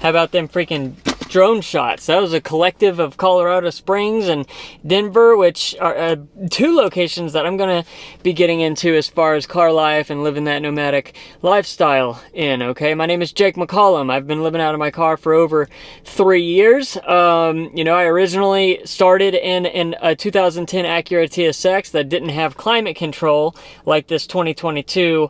How about them freaking drone shots? That was a collective of Colorado Springs and Denver, which are 2 locations that I'm gonna be getting into as far as car life and living that nomadic lifestyle in. Okay, my name is Jake McCollum. I've been living out of my car for over 3 years. You know, I originally started in a 2010 Acura TSX that didn't have climate control like this 2022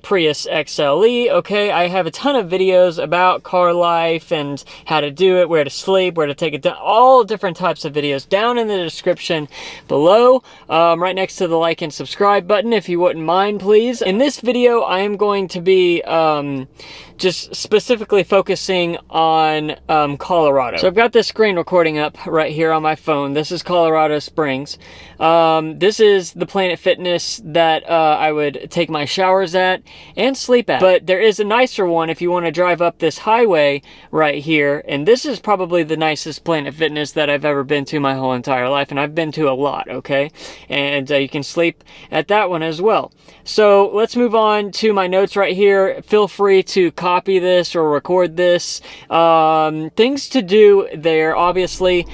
Prius XLE. Okay, I have a ton of videos about car life and how to do it, where to sleep, where to take it down, all different types of videos down in the description below, right next to the like and subscribe button, if you wouldn't mind, please. In this video, I am going to be just specifically focusing on Colorado. So I've got this screen recording up right here on my phone. This is Colorado Springs. This is the Planet Fitness that I would take my showers at and sleep at. But there is a nicer one if you want to drive up this highway right here. And this is probably the nicest Planet Fitness that I've ever been to my whole entire life. And I've been to a lot, okay? And you can sleep at that one as well. So let's move on to my notes right here. Feel free to copy this or record this. Things to do there, obviously,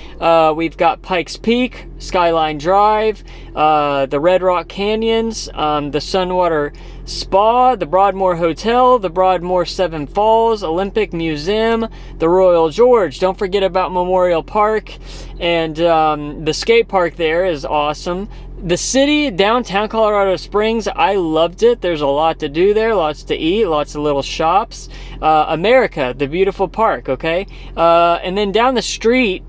we've got Pikes Peak, Skyline Drive, the Red Rock Canyons, the Sunwater Spa, the Broadmoor Hotel, the Broadmoor Seven Falls, Olympic Museum, the Royal George. Don't forget about Memorial Park, and the skate park there is awesome. The city, downtown Colorado Springs, I loved it. There's a lot to do there, lots to eat, lots of little shops. America, the beautiful park, okay? And then down the street,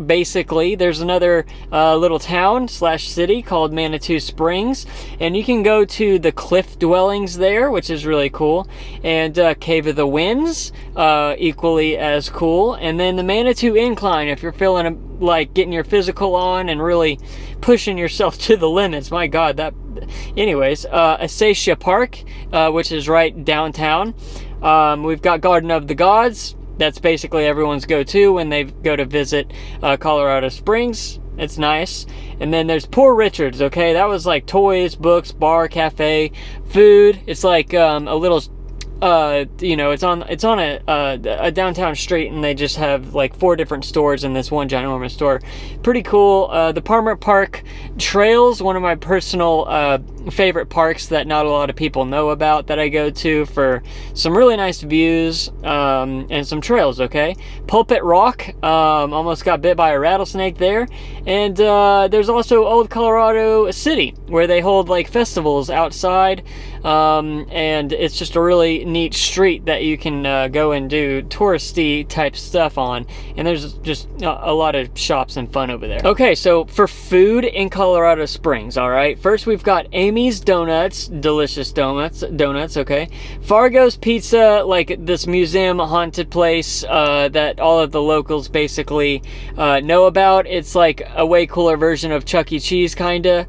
basically, there's another little town / city called Manitou Springs. And you can go to the cliff dwellings there, which is really cool. And Cave of the Winds, equally as cool. And then the Manitou Incline, if you're feeling like getting your physical on and really pushing yourself to the limits. My God, that... Anyways, Acacia Park, which is right downtown. We've got Garden of the Gods. That's basically everyone's go-to when they go to visit Colorado Springs. It's nice. And then there's Poor Richard's, okay? That was like toys, books, bar, cafe, food. It's like a little... you know, it's on a downtown street, and they just have like 4 different stores in this one ginormous store. Pretty cool. The Palmer Park Trails, one of my personal favorite parks that not a lot of people know about, that I go to for some really nice views and some trails, okay? Pulpit Rock, almost got bit by a rattlesnake there. And there's also Old Colorado City, where they hold like festivals outside, and it's just a really neat street that you can go and do touristy type stuff on, and there's just a lot of shops and fun over there. Okay, so for food in Colorado Springs, all right, first we've got Amy's Donuts, delicious donuts, okay? Fargo's Pizza, like this museum haunted place that all of the locals basically know about. It's like a way cooler version of Chuck E. Cheese, kinda.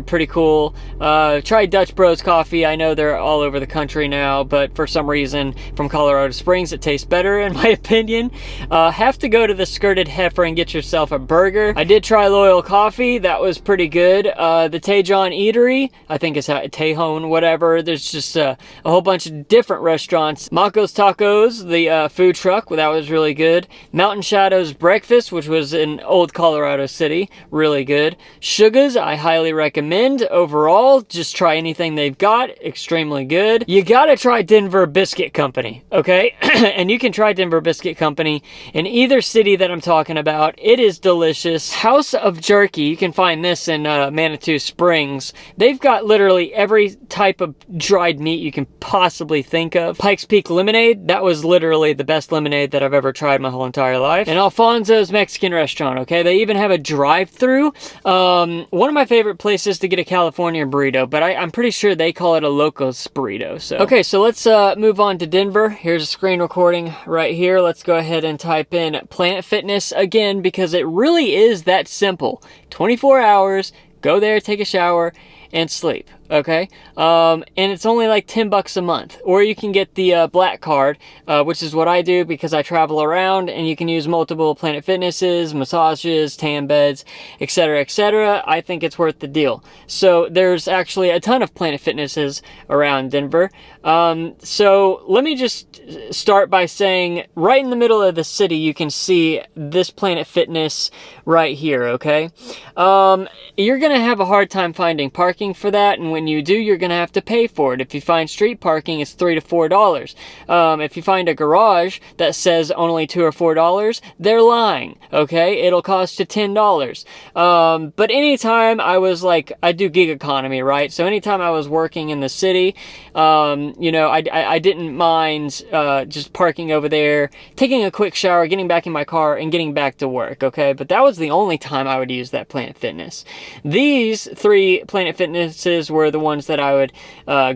Pretty cool. Try Dutch Bros Coffee. I know they're all over the country now, but for some reason from Colorado Springs it tastes better in my opinion. Have to go to the Skirted Heifer and get yourself a burger. I did try Loyal Coffee. That was pretty good. The Tejon Eatery, I think it's Tejon, whatever. There's just a whole bunch of different restaurants. Maco's Tacos, the food truck, that was really good. Mountain Shadows Breakfast, which was in Old Colorado City, really good. Suga's, I highly recommend. Overall, just try anything they've got, extremely good. You gotta try Denver Biscuit Company, okay? And you can try Denver Biscuit Company in either city that I'm talking about. It is delicious. House of Jerky, you can find this in Manitou Springs. They've got literally every type of dried meat you can possibly think of. Pikes Peak Lemonade, that was literally the best lemonade that I've ever tried my whole entire life. And Alfonso's Mexican Restaurant, okay? They even have a drive-thru. One of my favorite places to get a California burrito, but I'm pretty sure they call it a Locos burrito. So okay, so let's move on to Denver. Here's a screen recording right here. Let's go ahead and type in Planet Fitness again, because it really is that simple. 24 hours, go there, take a shower, and sleep. okay? And it's only like 10 bucks a month. Or you can get the black card, which is what I do because I travel around, and you can use multiple Planet Fitnesses, massages, tan beds, etc., etc. I think it's worth the deal. So there's actually a ton of Planet Fitnesses around Denver. So let me just start by saying right in the middle of the city, you can see this Planet Fitness right here, okay? You're going to have a hard time finding parking for that, and when you do, you're going to have to pay for it. If you find street parking, it's $3 to $4. If you find a garage that says only $2 or $4, they're lying, okay? It'll cost you $10. But anytime I was like, I do gig economy, right? So anytime I was working in the city, you know, I didn't mind just parking over there, taking a quick shower, getting back in my car, and getting back to work, okay? But that was the only time I would use that Planet Fitness. These 3 Planet Fitnesses were the ones that I would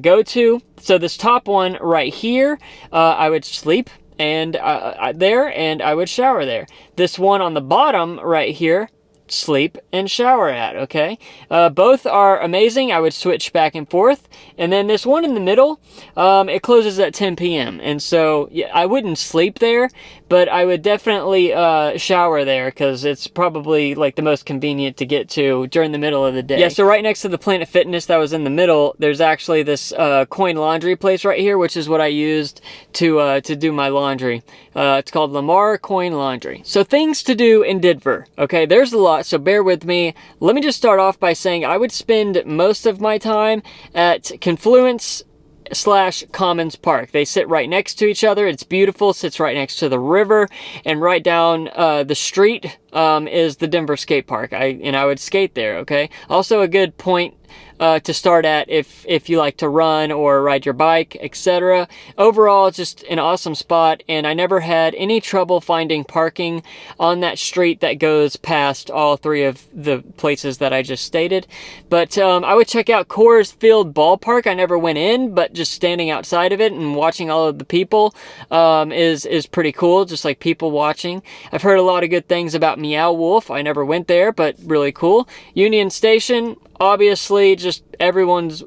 go to. So this top one right here, I would sleep and there, and I would shower there. This one on the bottom right here, sleep and shower at, okay? Both are amazing. I would switch back and forth. And then this one in the middle, it closes at 10 p.m. And so yeah, I wouldn't sleep there, but I would definitely shower there because it's probably like the most convenient to get to during the middle of the day. Yeah, so right next to the Planet Fitness that was in the middle, there's actually this coin laundry place right here, which is what I used to do my laundry. It's called Lamar Coin Laundry. So things to do in Denver, okay? There's a lot, so bear with me. Let me just start off by saying I would spend most of my time at Confluence / Commons Park. They sit right next to each other. It's beautiful, sits right next to the river, and right down the street is the Denver Skate Park. I would skate there, okay? Also a good point to start at if you like to run or ride your bike, etc. Overall, it's just an awesome spot, and I never had any trouble finding parking on that street that goes past all 3 of the places that I just stated. But I would check out Coors Field Ballpark. I never went in, but just standing outside of it and watching all of the people is pretty cool, just like people watching. I've heard a lot of good things about Meow Wolf. I never went there, but really cool. Union Station, obviously, just everyone's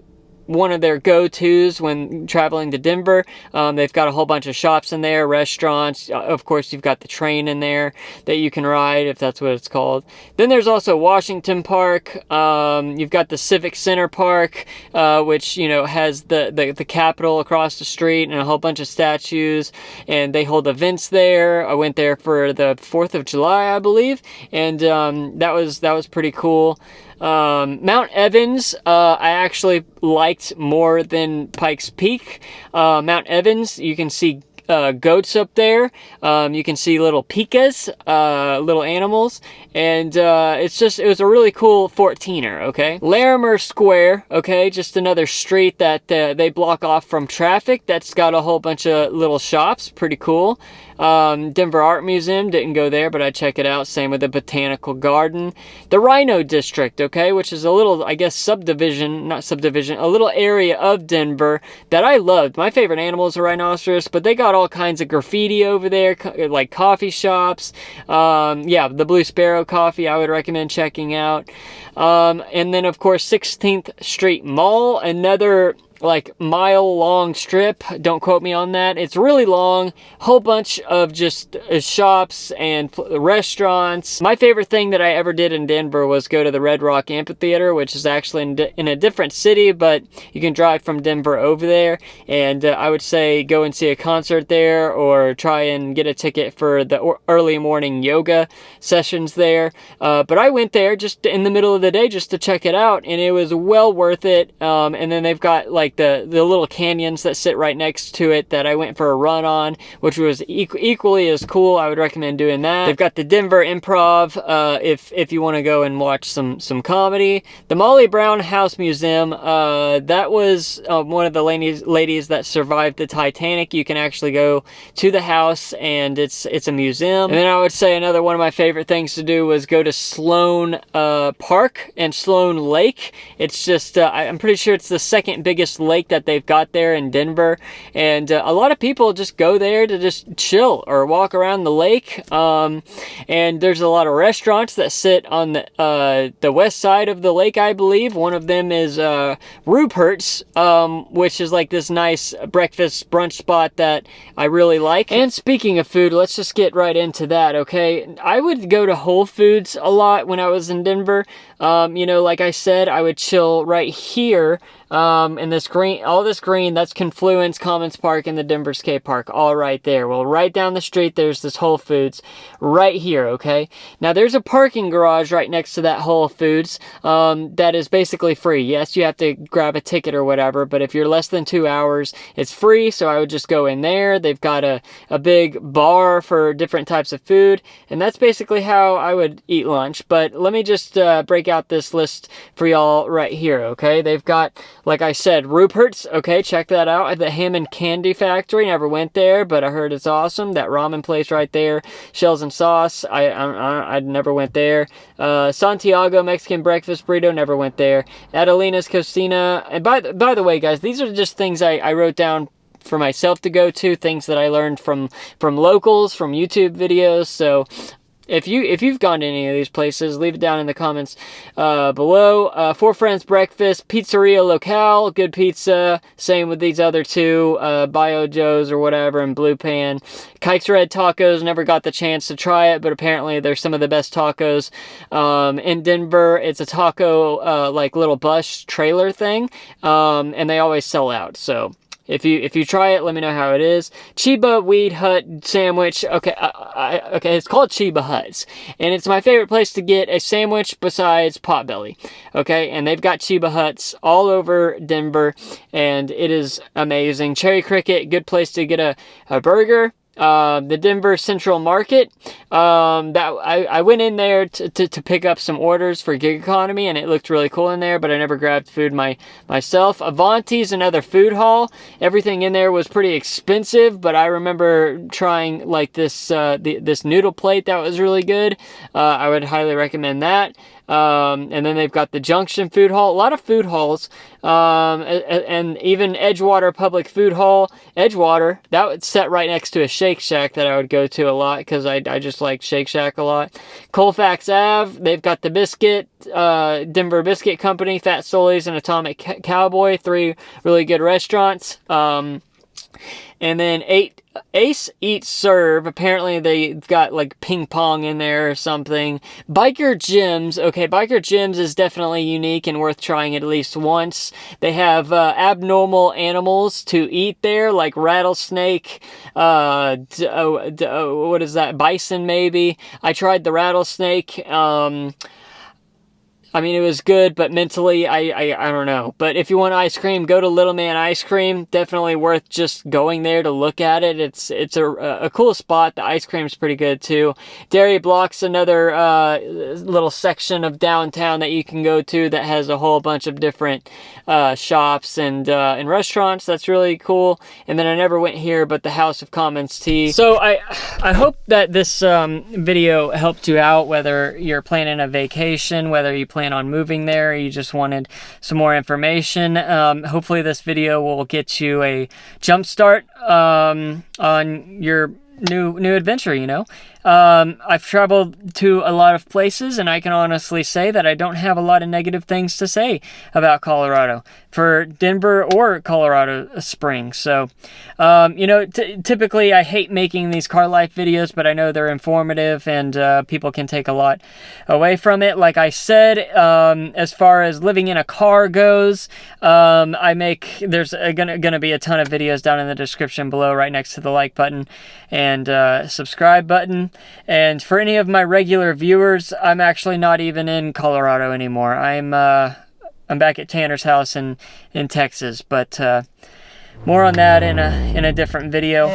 one of their go-tos when traveling to Denver. They've got a whole bunch of shops in there, restaurants. Of course, you've got the train in there that you can ride, if that's what it's called. Then there's also Washington Park. You've got the Civic Center Park, which, you know, has the Capitol across the street and a whole bunch of statues, and they hold events there. I went there for the 4th of July, I believe, and that was pretty cool. Mount Evans, I actually liked more than Pikes Peak. Mount Evans, you can see goats up there. You can see little pikas, little animals, and it was a really cool 14er, okay? Larimer Square, okay, just another street that they block off from traffic. That's got a whole bunch of little shops, pretty cool. Denver Art Museum, didn't go there, but I'd check it out. Same with the Botanical Garden. The Rhino District, okay, which is a little, I guess, a little area of Denver that I loved. My favorite animal is a rhinoceros, but they got all kinds of graffiti over there, like coffee shops. Yeah, the Blue Sparrow Coffee, I would recommend checking out. And then, of course, 16th Street Mall, another like mile-long strip. Don't quote me on that. It's really long. Whole bunch of just shops and restaurants. My favorite thing that I ever did in Denver was go to the Red Rock Amphitheater, which is actually in a different city, but you can drive from Denver over there. And I would say go and see a concert there, or try and get a ticket for the early morning yoga sessions there. But I went there just in the middle of the day just to check it out, and it was well worth it. And then they've got like the little canyons that sit right next to it that I went for a run on, which was equally as cool. I would recommend doing that. They've got the Denver Improv, if you want to go and watch some comedy. The Molly Brown House Museum, that was one of the ladies that survived the Titanic. You can actually go to the house, and it's a museum. And then I would say another one of my favorite things to do was go to Sloan Park and Sloan Lake. It's just, I'm pretty sure it's the second biggest nice lake that they've got there in Denver. And a lot of people just go there to just chill or walk around the lake. And there's a lot of restaurants that sit on the west side of the lake, I believe. One of them is Rupert's, which is like this nice breakfast brunch spot that I really like. And speaking of food, let's just get right into that, okay? I would go to Whole Foods a lot when I was in Denver. You know, like I said, I would chill right here in this green, all this green, that's Confluence, Commons Park, and the Denver Skate Park, all right there. Well, right down the street, there's this Whole Foods right here, okay? Now, there's a parking garage right next to that Whole Foods that is basically free. Yes, you have to grab a ticket or whatever, but if you're less than 2 hours, it's free, so I would just go in there. They've got a big bar for different types of food, and that's basically how I would eat lunch. But let me just break out this list for y'all right here, okay? They've got, like I said, Rupert's, okay, check that out. The Ham and Candy Factory, never went there, but I heard it's awesome. That ramen place right there, Shells and Sauce, I never went there. Santiago Mexican Breakfast Burrito, never went there. Adelina's Cocina, and by the way, guys, these are just things I wrote down for myself to go to, things that I learned from locals, from YouTube videos. So if you've gone to any of these places, leave it down in the comments below. Four Friends Breakfast, Pizzeria Locale, good pizza. Same with these other two, Bio Joe's or whatever, and Blue Pan. Kike's Red Tacos, never got the chance to try it, but apparently they're some of the best tacos in Denver. It's a taco like little bus trailer thing, and they always sell out. So if you try it, let me know how it is. Chiba Weed Hut sandwich. Okay, okay, it's called Chiba Huts, and it's my favorite place to get a sandwich besides Potbelly. Okay, and they've got Chiba Huts all over Denver, and it is amazing. Cherry Cricket, good place to get a burger. The Denver Central Market, that I went in there to pick up some orders for gig economy, and it looked really cool in there, but I never grabbed food myself. Avanti's another food hall. Everything in there was pretty expensive, but I remember trying like this this noodle plate that was really good. I would highly recommend that. And then they've got the Junction Food Hall, a lot of food halls, and even Edgewater Public Food Hall. Edgewater, that would set right next to a Shake Shack that I would go to a lot, because I just like Shake Shack a lot. Colfax Ave, they've got the Biscuit, Denver Biscuit Company, Fat Sully's, and Atomic Cowboy, 3 really good restaurants. And then Ace Eat Serve, apparently they've got like ping pong in there or something. Biker Gyms, okay, Biker Gyms is definitely unique and worth trying at least once. They have abnormal animals to eat there, like rattlesnake, what is that, bison maybe. I tried the rattlesnake, I mean, it was good, but mentally, I don't know. But if you want ice cream, go to Little Man Ice Cream. Definitely worth just going there to look at it. It's a cool spot. The ice cream's pretty good, too. Dairy Block's another little section of downtown that you can go to that has a whole bunch of different shops and restaurants. That's really cool. And then I never went here, but the House of Commons Tea. So I hope that this video helped you out, whether you're planning a vacation, whether you plan on moving there, or you just wanted some more information. Hopefully this video will get you a jump start on your new adventure, you know. I've traveled to a lot of places, and I can honestly say that I don't have a lot of negative things to say about Colorado for Denver or Colorado Springs. So, you know, typically I hate making these car life videos, but I know they're informative and people can take a lot away from it. Like I said, as far as living in a car goes, there's gonna be a ton of videos down in the description below, right next to the like button and subscribe button. And for any of my regular viewers, I'm actually not even in Colorado anymore. I'm back at Tanner's house in Texas, but more on that in a different video.